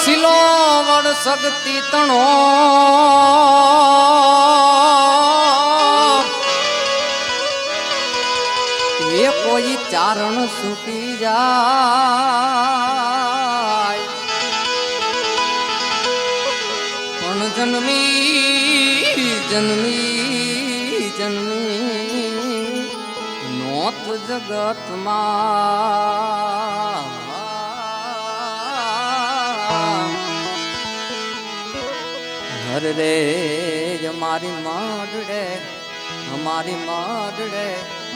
વસીલો વડ સગતી તણો એ કોઈ ચારણ છૂટી જાય પણ જન્મી જન્મી જન્મી નોત જગતમાં હર રે અમારી મડડે અમારી મડડે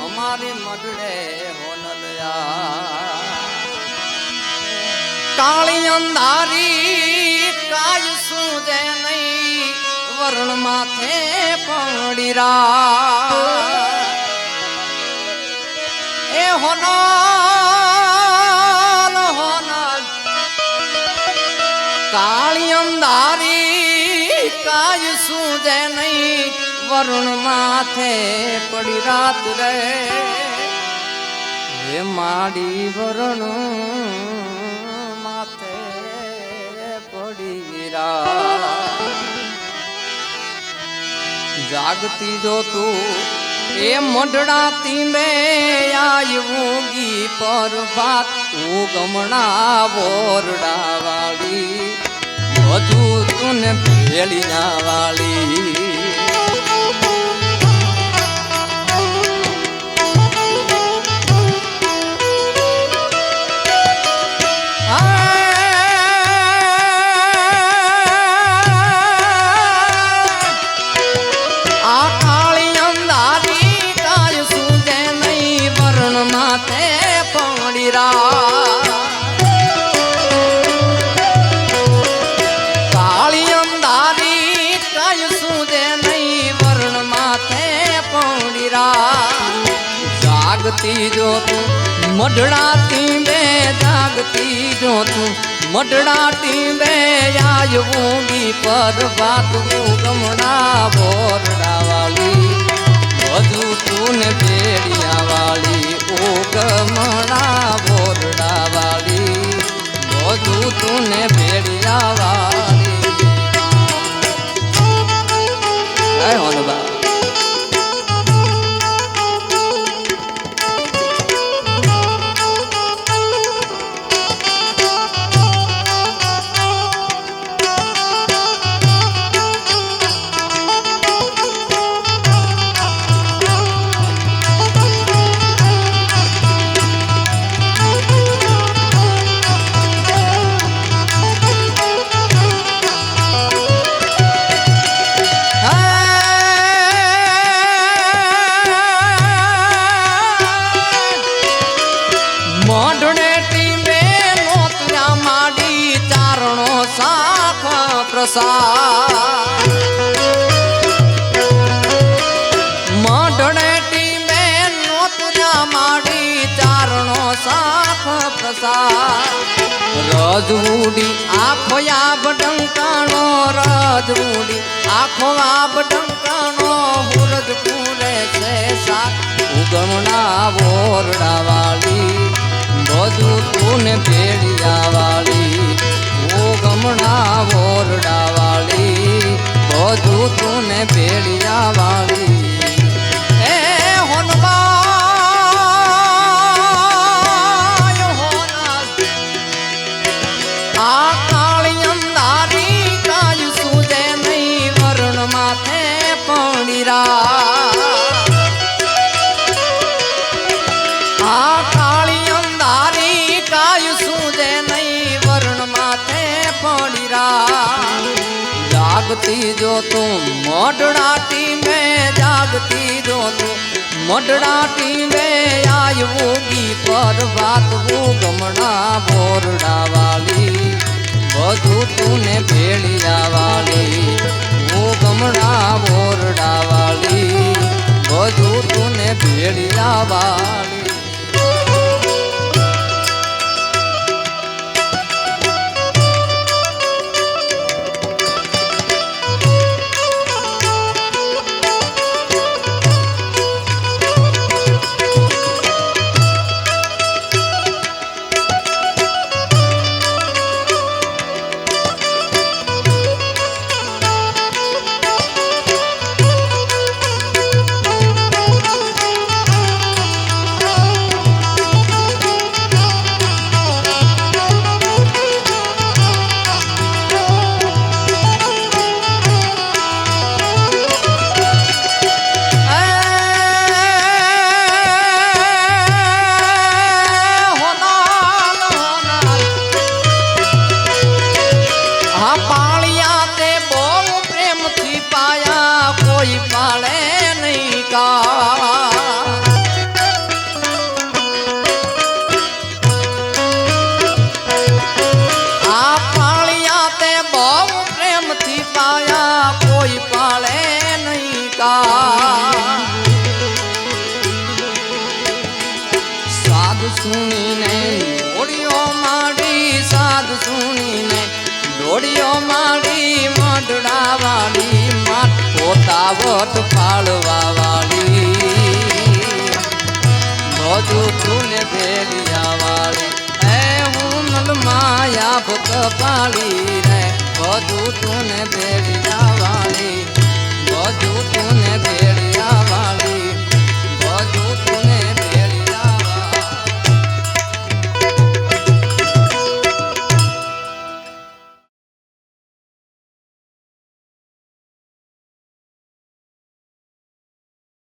અમારી મડડે હોનલયા કાળી અંધારી કાય સુજે નહીં વરણ માથે પડી રા એ હોનલ હોનલ કાળી અંધારી કાય સુજે નહીં વરુણ માથે પડી રાત રે હે માડી વરુણ માથે પડી રાત જાગતી જો તું એ મઢડાતી મે આવ્યોગી પર ભાત તું ગમણા બોરડા વાળી વધુ તું ભેળી ના વાળી કાળી અંધારી કાય સુજે નહીં વરણ માથે પડીરા જાગતી જો તું મઢડાતી બે જાગતી જો તું મઢડાતી બે આવ્યોગી પર વાત ગમણા બોરડા વાળી વધુ તું ને ભેડિયા વાળી ઓ ગમણા બોરડા વાળી વધુ તું ને ભેડિયા વાળી હે હોનબા મઢડેટી મેં નોતર્યા માડી ચારણો સાખ પ્રસાદ રજવૂડી આખો આબ ડંકાણો રજવૂડી આખો આબ ડંકાણો હુરજ પૂરે છે સાત ઉગમણા બોરડા વાળી બધું તું ને ભેડિયા વાળી ગમણા બોરડા વાળી બધું તું ને ભેડિયા વાળી એ હોનબાય હોનલ આ કાળી અંધારી કાય સુજે નહીં વરણ માથે પડીરા આ કાળી અંધારી કાય સુજે નહીં વરણ માથે જાગતી જો તું મઢડાતી મેં જાગતી જો તું મઢડાતી મેં આવ્યોગી પર વાત ગમણા બોરડા વાળી બધું તું ને ભેડિયા વાળી ગમણા બોરડા વાળી બધું તું ને ભેડિયા વાળી વાળવા વાળી બધું તુને ભેડિયા વાળી હે હું નલ માયા ભૂત પાળી રે બધું તુને ભેડિયા વાળી બધું તુને ભેડિયા વાળી બધું તુને